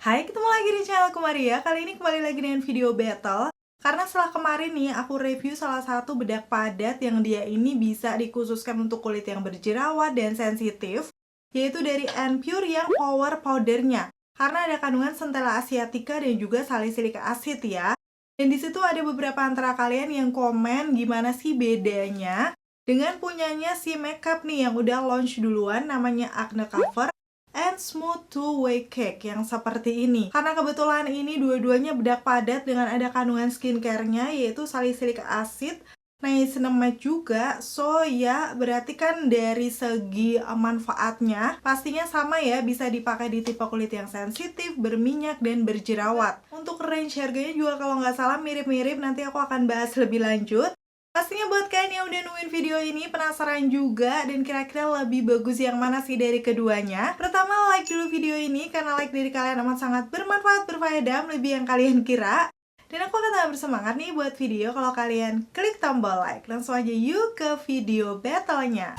Hai, ketemu lagi di channel aku Maria. Kali ini kembali lagi dengan video battle. Karena setelah kemarin nih, aku review salah satu bedak padat yang dia ini bisa dikhususkan untuk kulit yang berjerawat dan sensitif, yaitu dari Anpure yang power powdernya. Karena ada kandungan centella asiatica dan juga salicylic acid ya. Dan di situ ada beberapa antara kalian yang komen gimana sih bedanya dengan punyanya si makeup nih yang udah launch duluan, namanya Acne Cover and Smooth Two-Way Cake yang seperti ini. Karena kebetulan ini dua-duanya bedak padat dengan ada kandungan skincare-nya yaitu salicylic acid, niacinamide juga. So ya berarti kan dari segi manfaatnya pastinya sama ya, bisa dipakai di tipe kulit yang sensitif, berminyak, dan berjerawat. Untuk range harganya juga kalau nggak salah mirip-mirip, nanti aku akan bahas lebih lanjut. Pastinya buat kalian yang udah nungguin video ini, penasaran juga dan kira-kira lebih bagus yang mana sih dari keduanya? Pertama, like dulu video ini karena like dari kalian amat sangat bermanfaat, berfaedah, lebih yang kalian kira. Dan aku akan tambah bersemangat nih buat video kalau kalian klik tombol like. Langsung aja yuk ke video battle-nya.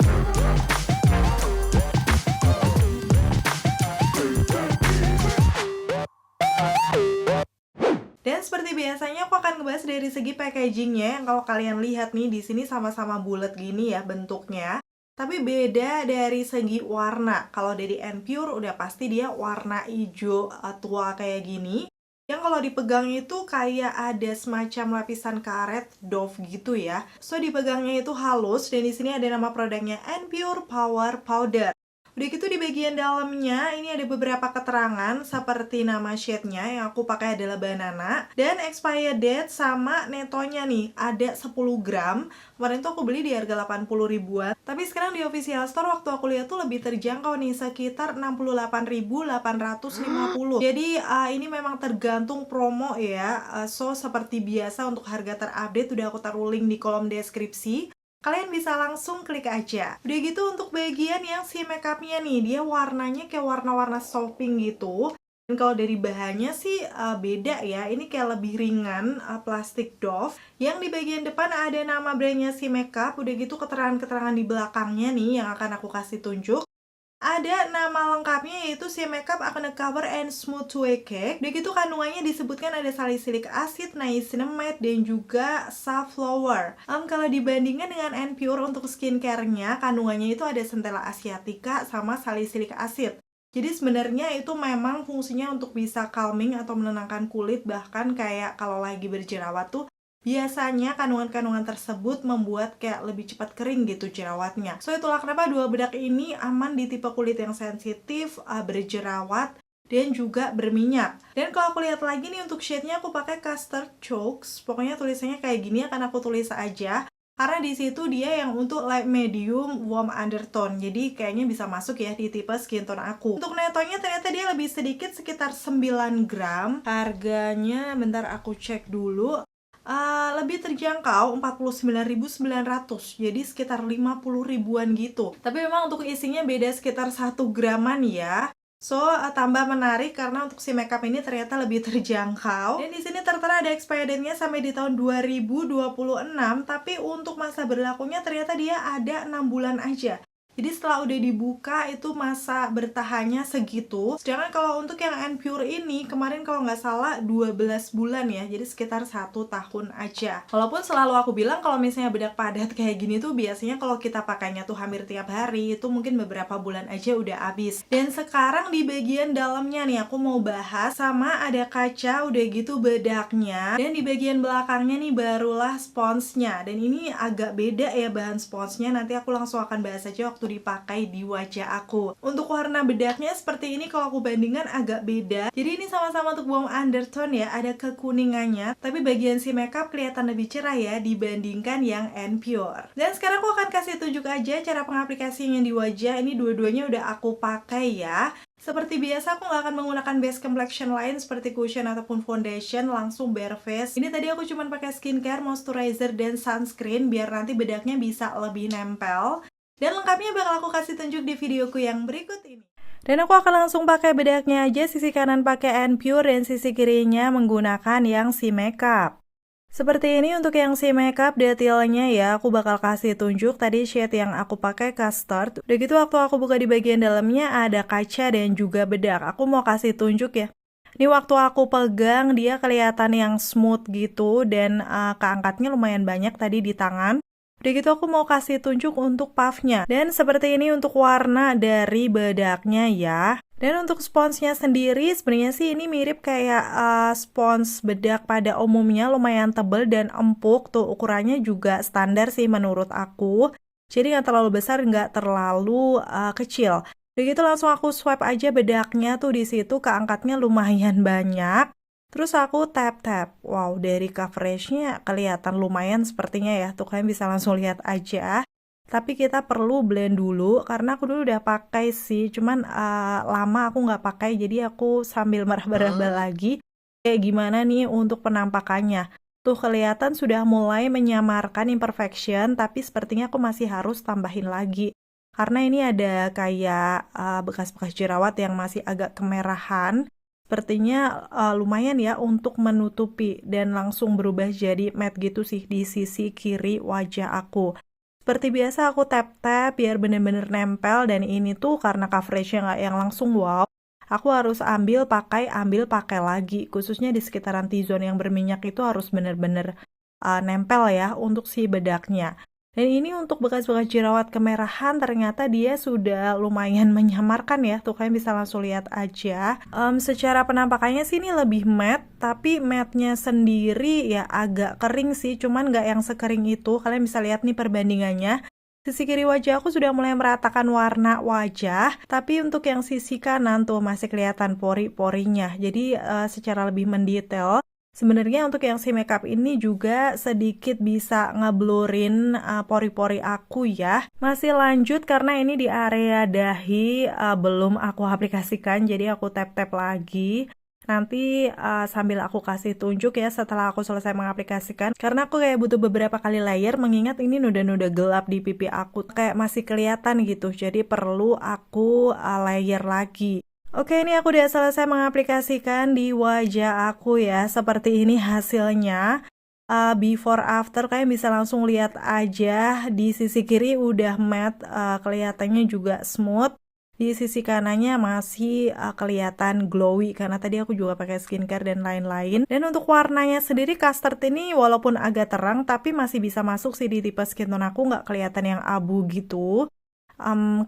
Dan seperti biasanya aku akan ngebahas dari segi packagingnya yang kalau kalian lihat nih di sini sama-sama bulat gini ya bentuknya. Tapi beda dari segi warna. Kalau dari Anpure udah pasti dia warna hijau tua kayak gini. Yang kalau dipegang itu kayak ada semacam lapisan karet doff gitu ya. So dipegangnya itu halus dan di sini ada nama produknya Anpure Power Powder. Udah gitu di bagian dalamnya ini ada beberapa keterangan seperti nama shade-nya yang aku pakai adalah banana dan expired date sama netonya nih ada 10 gram. Kemarin tuh aku beli di harga 80 ribuan, tapi sekarang di official store waktu aku lihat tuh lebih terjangkau nih, sekitar 68.850. Jadi ini memang tergantung promo ya. So seperti biasa untuk harga terupdate udah aku taruh link di kolom deskripsi. Kalian bisa langsung klik aja. Udah gitu untuk bagian yang si makeupnya nih, dia warnanya kayak warna-warna shopping gitu. Dan kalau dari bahannya sih beda ya, ini kayak lebih ringan, plastik doff. Yang di bagian depan ada nama brandnya si makeup, udah gitu keterangan-keterangan di belakangnya nih yang akan aku kasih tunjuk. Ada nama lengkapnya yaitu si makeup Acne Cover and Smooth Two-Way Cake. Udah gitu kandungannya disebutkan ada salicylic acid, niacinamide, dan juga safflower. Kalau dibandingkan dengan Anpure untuk skincare-nya, kandungannya itu ada centella asiatica sama salicylic acid. Jadi sebenarnya itu memang fungsinya untuk bisa calming atau menenangkan kulit, bahkan kayak kalau lagi berjerawat tuh biasanya kandungan-kandungan tersebut membuat kayak lebih cepat kering gitu jerawatnya. So itulah kenapa dua bedak ini aman di tipe kulit yang sensitif, berjerawat, dan juga berminyak. Dan kalau aku lihat lagi nih untuk shade-nya aku pakai Custard Chokes. Pokoknya tulisannya kayak gini akan aku tulis aja. Karena di situ dia yang untuk light medium warm undertone. Jadi kayaknya bisa masuk ya di tipe skin tone aku. Untuk netonya ternyata dia lebih sedikit, sekitar 9 gram. Harganya bentar aku cek dulu. Lebih terjangkau 49.900, jadi sekitar 50 ribuan gitu. Tapi memang untuk isinya beda sekitar 1 graman ya. So, tambah menarik karena untuk si makeup ini ternyata lebih terjangkau. Dan di sini tertera ada expired date-nya sampai di tahun 2026, tapi untuk masa berlakunya ternyata dia ada 6 bulan aja. Jadi setelah udah dibuka itu masa bertahannya segitu. Sedangkan kalau untuk yang Anpure ini kemarin kalau nggak salah 12 bulan ya. Jadi sekitar 1 tahun aja. Walaupun selalu aku bilang kalau misalnya bedak padat kayak gini tuh biasanya kalau kita pakainya tuh hampir tiap hari itu mungkin beberapa bulan aja udah habis. Dan sekarang di bagian dalamnya nih aku mau bahas, sama ada kaca udah gitu bedaknya. Dan di bagian belakangnya nih barulah sponsnya. Dan ini agak beda ya bahan sponsnya. Nanti aku langsung akan bahas aja waktu dipakai di wajah aku. Untuk warna bedaknya seperti ini kalau aku bandingkan agak beda. Jadi ini sama-sama untuk warm undertone ya, ada kekuningannya. Tapi bagian si makeup kelihatan lebih cerah ya dibandingkan yang Anpure. Dan sekarang aku akan kasih tunjuk aja cara pengaplikasinya di wajah. Ini dua-duanya udah aku pakai ya. Seperti biasa aku nggak akan menggunakan base complexion lain seperti cushion ataupun foundation, langsung bare face. Ini tadi aku cuma pakai skincare, moisturizer, dan sunscreen biar nanti bedaknya bisa lebih nempel. Dan lengkapnya bakal aku kasih tunjuk di videoku yang berikut ini. Dan aku akan langsung pakai bedaknya aja, sisi kanan pakai Anpure dan sisi kirinya menggunakan yang si makeup. Seperti ini untuk yang si makeup detailnya ya, aku bakal kasih tunjuk tadi shade yang aku pakai custard. Udah gitu waktu aku buka di bagian dalamnya ada kaca dan juga bedak. Aku mau kasih tunjuk ya. Ini waktu aku pegang dia kelihatan yang smooth gitu dan keangkatnya lumayan banyak tadi di tangan. Udah gitu aku mau kasih tunjuk untuk puffnya. Dan seperti ini untuk warna dari bedaknya ya. Dan untuk sponsnya sendiri sebenarnya sih ini mirip kayak spons bedak pada umumnya, lumayan tebal dan empuk. Tuh ukurannya juga standar sih menurut aku. Jadi nggak terlalu besar, nggak terlalu kecil. Begitu langsung aku swipe aja bedaknya tuh di situ, keangkatnya lumayan banyak. Terus aku tap-tap. Wow, dari coveragenya kelihatan lumayan sepertinya ya. Tuh kalian bisa langsung lihat aja. Tapi kita perlu blend dulu karena aku dulu udah pakai sih. Cuman lama aku nggak pakai, jadi aku sambil meraba-raba lagi. Kayak gimana nih untuk penampakannya. Tuh kelihatan sudah mulai menyamarkan imperfection, tapi sepertinya aku masih harus tambahin lagi. Karena ini ada kayak bekas-bekas jerawat yang masih agak kemerahan. Sepertinya lumayan ya untuk menutupi dan langsung berubah jadi matte gitu sih di sisi kiri wajah aku. Seperti biasa aku tap-tap biar bener-bener nempel dan ini tuh karena coveragenya nggak yang langsung wow. Aku harus ambil pakai lagi. Khususnya di sekitaran T-zone yang berminyak itu harus bener-bener nempel ya untuk si bedaknya. Dan ini untuk bekas-bekas jerawat kemerahan ternyata dia sudah lumayan menyamarkan ya. Tuh kalian bisa langsung lihat aja. Secara penampakannya sih ini lebih matte, tapi matte-nya sendiri ya agak kering sih, cuman nggak yang sekering itu. Kalian bisa lihat nih perbandingannya. Sisi kiri wajah aku sudah mulai meratakan warna wajah, tapi untuk yang sisi kanan tuh masih kelihatan pori-porinya. Jadi secara lebih mendetail. Sebenarnya untuk yang si makeup ini juga sedikit bisa ngeblurin pori-pori aku ya. Masih lanjut karena ini di area dahi belum aku aplikasikan, jadi aku tap-tap lagi. Nanti sambil aku kasih tunjuk ya setelah aku selesai mengaplikasikan. Karena aku kayak butuh beberapa kali layer, mengingat ini noda-noda gelap di pipi aku. Kayak masih kelihatan gitu, jadi perlu aku layer lagi. Oke, ini aku udah selesai mengaplikasikan di wajah aku ya. Seperti ini hasilnya. Before after kalian bisa langsung lihat aja. Di sisi kiri udah matte, kelihatannya juga smooth. Di sisi kanannya masih kelihatan glowy karena tadi aku juga pakai skincare dan lain-lain. Dan untuk warnanya sendiri custard ini walaupun agak terang tapi masih bisa masuk sih di tipe skin tone aku, nggak kelihatan yang abu gitu.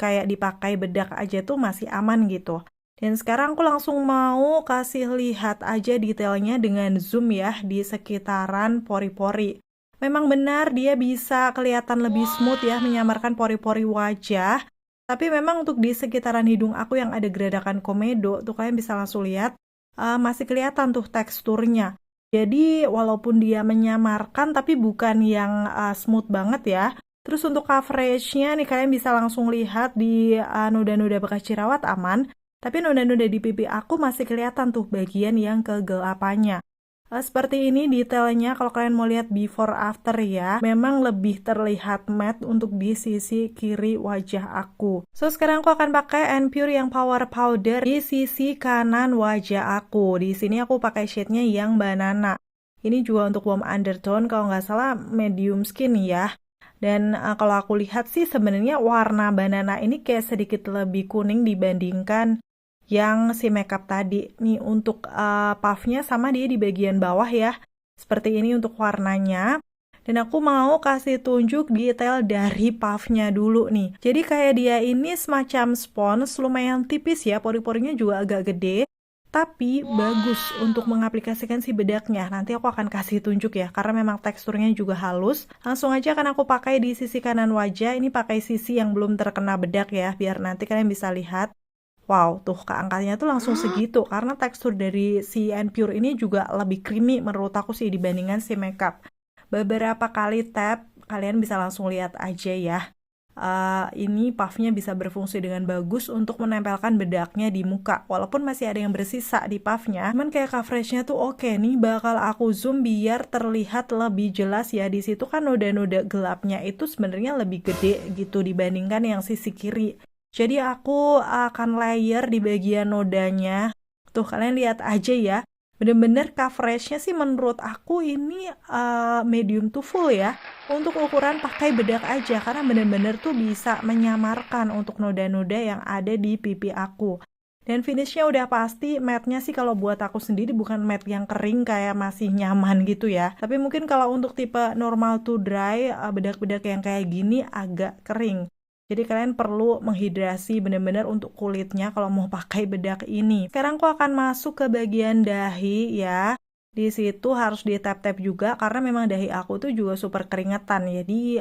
Kayak dipakai bedak aja tuh masih aman gitu. Dan sekarang aku langsung mau kasih lihat aja detailnya dengan zoom ya di sekitaran pori-pori. Memang benar dia bisa kelihatan lebih smooth ya, menyamarkan pori-pori wajah. Tapi memang untuk di sekitaran hidung aku yang ada geradakan komedo, tuh kalian bisa langsung lihat masih kelihatan tuh teksturnya. Jadi walaupun dia menyamarkan tapi bukan yang smooth banget ya. Terus untuk coveragenya nih kalian bisa langsung lihat di noda-noda bekas jerawat aman. Tapi noda-noda di pipi aku masih kelihatan tuh bagian yang kegelapannya. Seperti ini detailnya kalau kalian mau lihat before after ya. Memang lebih terlihat matte untuk di sisi kiri wajah aku. So sekarang aku akan pakai Pure yang power powder di sisi kanan wajah aku. Di sini aku pakai shade-nya yang banana. Ini juga untuk warm undertone kalau nggak salah medium skin ya. Dan kalau aku lihat sih sebenarnya warna banana ini kayak sedikit lebih kuning dibandingkan yang si makeup tadi. Nih untuk puffnya sama dia di bagian bawah ya. Seperti ini untuk warnanya. Dan aku mau kasih tunjuk detail dari puffnya dulu nih. Jadi kayak dia ini semacam spons, lumayan tipis ya, pori-porinya juga agak gede. Tapi bagus untuk mengaplikasikan si bedaknya. Nanti aku akan kasih tunjuk ya, karena memang teksturnya juga halus. Langsung aja akan aku pakai di sisi kanan wajah. Ini pakai sisi yang belum terkena bedak ya, biar nanti kalian bisa lihat. Wow, tuh keangkatnya tuh langsung segitu. Karena tekstur dari si Pure ini juga lebih creamy menurut aku sih dibandingkan si makeup. Beberapa kali tap, kalian bisa langsung lihat aja ya. Ini puffnya bisa berfungsi dengan bagus untuk menempelkan bedaknya di muka. Walaupun masih ada yang bersisa di puffnya, cuman kayak coveragenya tuh oke nih. Bakal aku zoom biar terlihat lebih jelas ya. Di situ kan noda-noda gelapnya itu sebenarnya lebih gede gitu dibandingkan yang sisi kiri. Jadi aku akan layer di bagian nodanya. Tuh kalian lihat aja ya. Bener-bener coveragenya sih menurut aku ini medium to full ya. Untuk ukuran pakai bedak aja. Karena bener-bener tuh bisa menyamarkan untuk noda-noda yang ada di pipi aku. Dan finishnya udah pasti, matte-nya sih kalau buat aku sendiri bukan matte yang kering kayak masih nyaman gitu ya. Tapi mungkin kalau untuk tipe normal to dry, bedak-bedak yang kayak gini agak kering. Jadi kalian perlu menghidrasi bener-bener untuk kulitnya kalau mau pakai bedak ini. Sekarang aku akan masuk ke bagian dahi ya. Di situ harus di tap-tap juga karena memang dahi aku tuh juga super keringetan. Jadi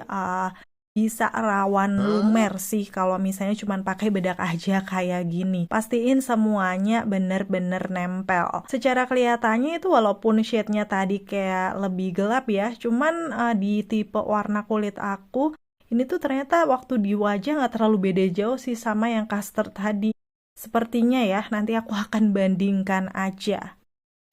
bisa rawan lumer sih kalau misalnya cuma pakai bedak aja kayak gini. Pastiin semuanya bener-bener nempel. Secara kelihatannya itu walaupun shade-nya tadi kayak lebih gelap ya, cuman di tipe warna kulit aku, ini tuh ternyata waktu di wajah nggak terlalu beda jauh sih sama yang custard tadi. Sepertinya ya, nanti aku akan bandingkan aja.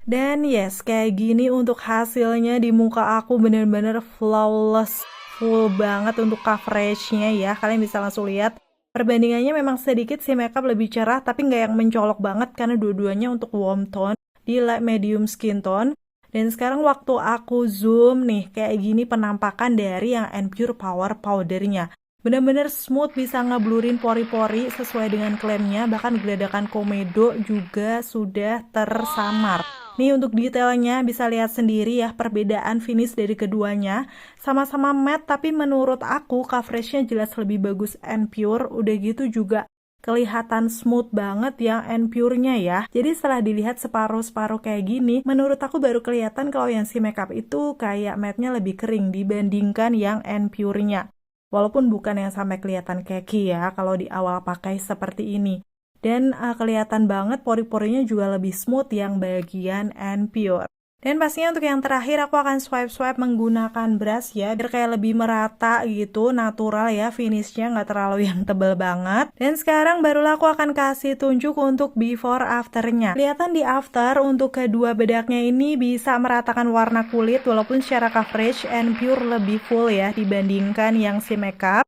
Dan yes, kayak gini untuk hasilnya di muka aku bener-bener flawless. Full banget untuk coveragenya ya. Kalian bisa langsung lihat. Perbandingannya memang sedikit si makeup lebih cerah, tapi nggak yang mencolok banget karena dua-duanya untuk warm tone di light medium skin tone. Dan sekarang waktu aku zoom nih, kayak gini penampakan dari yang Pure Power Powder-nya. Bener-bener smooth, bisa ngeblurin pori-pori sesuai dengan klaimnya, bahkan gradakan komedo juga sudah tersamar. Nih untuk detailnya bisa lihat sendiri ya perbedaan finish dari keduanya. Sama-sama matte tapi menurut aku coveragenya jelas lebih bagus Pure. Udah gitu juga kelihatan smooth banget yang Pure-nya ya. Jadi setelah dilihat separuh-separuh kayak gini, menurut aku baru kelihatan kalau yang si makeup itu kayak matte-nya lebih kering dibandingkan yang Pure-nya. Walaupun bukan yang sampai kelihatan keki ya kalau di awal pakai seperti ini. Dan kelihatan banget pori-porinya juga lebih smooth yang bagian Pure. Dan pastinya untuk yang terakhir aku akan swipe-swipe menggunakan brush ya, biar kayak lebih merata gitu, natural ya finishnya, nggak terlalu yang tebel banget. Dan sekarang barulah aku akan kasih tunjuk untuk before afternya. Kelihatan di after untuk kedua bedaknya ini bisa meratakan warna kulit, walaupun secara coverage Pure lebih full ya dibandingkan yang si makeup.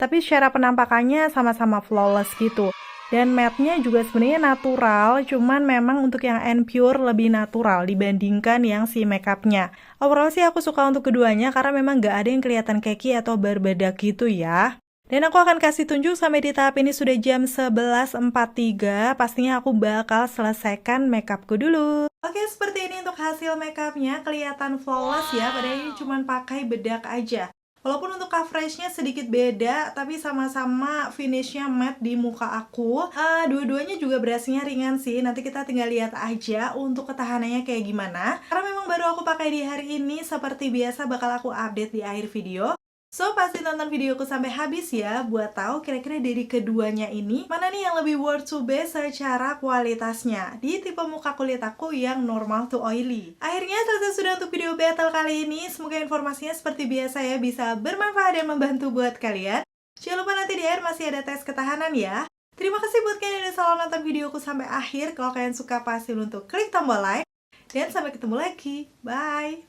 Tapi secara penampakannya sama-sama flawless gitu. Dan matte-nya juga sebenarnya natural, cuman memang untuk yang Pure lebih natural dibandingkan yang si makeup-nya. Overall sih aku suka untuk keduanya karena memang nggak ada yang kelihatan keki atau berbedak gitu ya. Dan aku akan kasih tunjuk sampai di tahap ini sudah jam 11.43. Pastinya aku bakal selesaikan makeupku dulu. Oke, seperti ini untuk hasil makeupnya. Kelihatan flawless ya, padahal ini cuma pakai bedak aja. Walaupun untuk coveragenya sedikit beda, tapi sama-sama finishnya matte di muka aku. Dua-duanya juga berasnya ringan sih. Nanti kita tinggal lihat aja untuk ketahanannya kayak gimana. Karena memang baru aku pakai di hari ini, seperti biasa bakal aku update di akhir video. So, pasti tonton videoku sampai habis ya, buat tahu kira-kira dari keduanya ini, mana nih yang lebih worth to buy secara kualitasnya, di tipe muka kulit aku yang normal to oily. Akhirnya, selesai sudah untuk video battle kali ini. Semoga informasinya seperti biasa ya, bisa bermanfaat dan membantu buat kalian. Jangan lupa nanti di akhir masih ada tes ketahanan ya. Terima kasih buat kalian yang udah selalu nonton videoku sampai akhir. Kalau kalian suka, pasti untuk klik tombol like. Dan sampai ketemu lagi. Bye!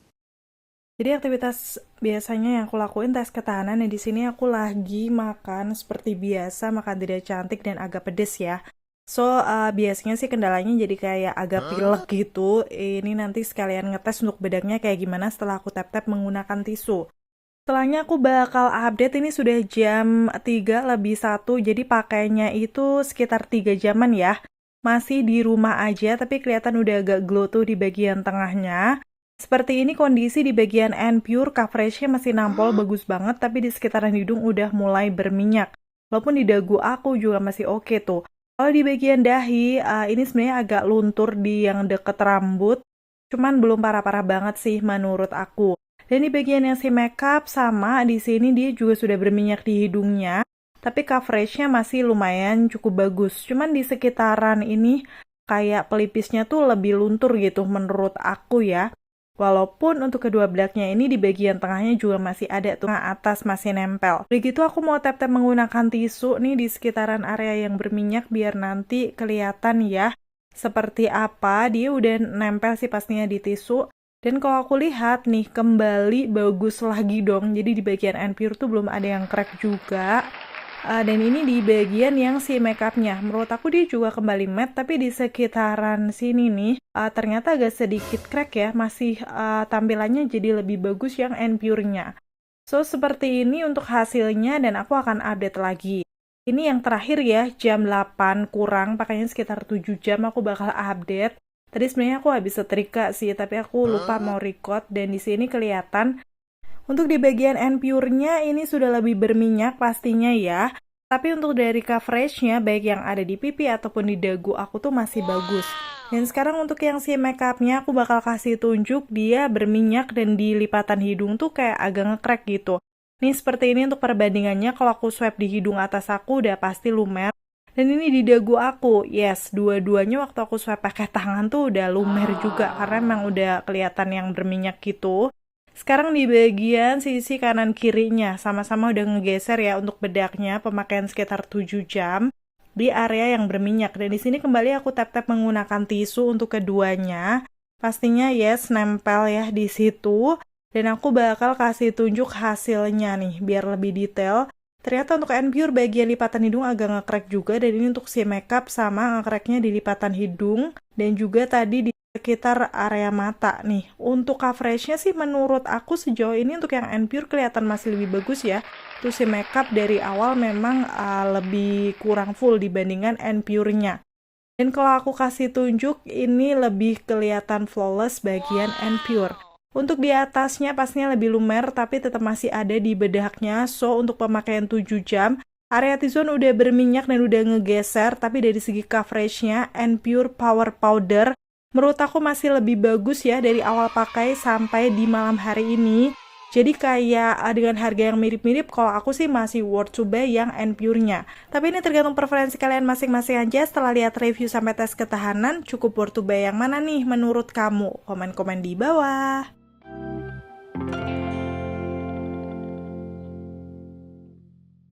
Jadi aktivitas biasanya yang aku lakuin tes ketahanan, di sini aku lagi makan seperti biasa, makan tidak cantik dan agak pedes ya. So, biasanya sih kendalanya jadi kayak agak pilek gitu. Ini nanti sekalian ngetes untuk bedaknya kayak gimana setelah aku tap-tap menggunakan tisu. Setelahnya aku bakal update, ini sudah jam 3:01, jadi pakainya itu sekitar 3 jaman ya. Masih di rumah aja, tapi kelihatan udah agak glow tuh di bagian tengahnya. Seperti ini kondisi di bagian Pure, coveragenya masih nampol bagus banget, tapi di sekitaran hidung udah mulai berminyak. Walaupun di dagu aku juga masih oke tuh. Kalau di bagian dahi, ini sebenarnya agak luntur di yang deket rambut, cuman belum parah-parah banget sih menurut aku. Dan di bagian yang si makeup sama, di sini dia juga sudah berminyak di hidungnya, tapi coveragenya masih lumayan cukup bagus. Cuman di sekitaran ini kayak pelipisnya tuh lebih luntur gitu menurut aku ya. Walaupun untuk kedua bedaknya ini di bagian tengahnya juga masih ada tuh, atas masih nempel. Begitu aku mau tap-tap menggunakan tisu nih di sekitaran area yang berminyak biar nanti kelihatan ya seperti apa. Dia udah nempel sih pastinya di tisu. Dan kalau aku lihat nih kembali bagus lagi dong. Jadi di bagian Pure tuh belum ada yang crack juga. Dan ini di bagian yang si makeupnya, menurut aku dia juga kembali matte, tapi di sekitaran sini nih ternyata agak sedikit crack ya, masih tampilannya jadi lebih bagus yang Pure-nya. So seperti ini untuk hasilnya dan aku akan update lagi. Ini yang terakhir ya, jam 8 kurang, pakainya sekitar 7 jam aku bakal update. Tadi sebenarnya aku habis setrika sih, tapi aku lupa mau record, dan di sini kelihatan untuk di bagian end pure-nya ini sudah lebih berminyak pastinya ya. Tapi untuk dari coverage-nya, baik yang ada di pipi ataupun di dagu aku tuh masih bagus. Dan sekarang untuk yang si makeupnya aku bakal kasih tunjuk, dia berminyak dan di lipatan hidung tuh kayak agak ngekrek gitu. Nih seperti ini untuk perbandingannya, kalau aku swipe di hidung atas aku udah pasti lumer. Dan ini di dagu aku, yes, dua-duanya waktu aku swipe pakai tangan tuh udah lumer juga, karena emang udah kelihatan yang berminyak gitu. Sekarang di bagian sisi kanan kirinya, sama-sama udah ngegeser ya untuk bedaknya, pemakaian sekitar 7 jam di area yang berminyak. Dan di sini kembali aku tap-tap menggunakan tisu untuk keduanya. Pastinya yes, nempel ya di situ. Dan aku bakal kasih tunjuk hasilnya nih, biar lebih detail. Ternyata untuk N-Pure bagian lipatan hidung agak ngekrek juga, dan ini untuk si makeup sama ngekreknya di lipatan hidung, dan juga tadi di sekitar area mata nih. Untuk coveragenya sih menurut aku sejauh ini untuk yang N-Pure kelihatan masih lebih bagus ya. Terus si makeup dari awal memang lebih kurang full dibandingkan N-Pure-nya. Dan kalau aku kasih tunjuk, ini lebih kelihatan flawless bagian N-Pure. Untuk di atasnya pastinya lebih lumer, tapi tetap masih ada di bedaknya. So, untuk pemakaian 7 jam, area T-zone udah berminyak dan udah ngegeser, tapi dari segi coveragenya, N-Pure Power Powder, menurut aku masih lebih bagus ya dari awal pakai sampai di malam hari ini. Jadi kayak dengan harga yang mirip-mirip, kalau aku sih masih worth to buy yang N-Pure-nya. Tapi ini tergantung preferensi kalian masing-masing aja. Setelah lihat review sampai tes ketahanan, cukup worth to buy yang mana nih menurut kamu? Komen-komen di bawah.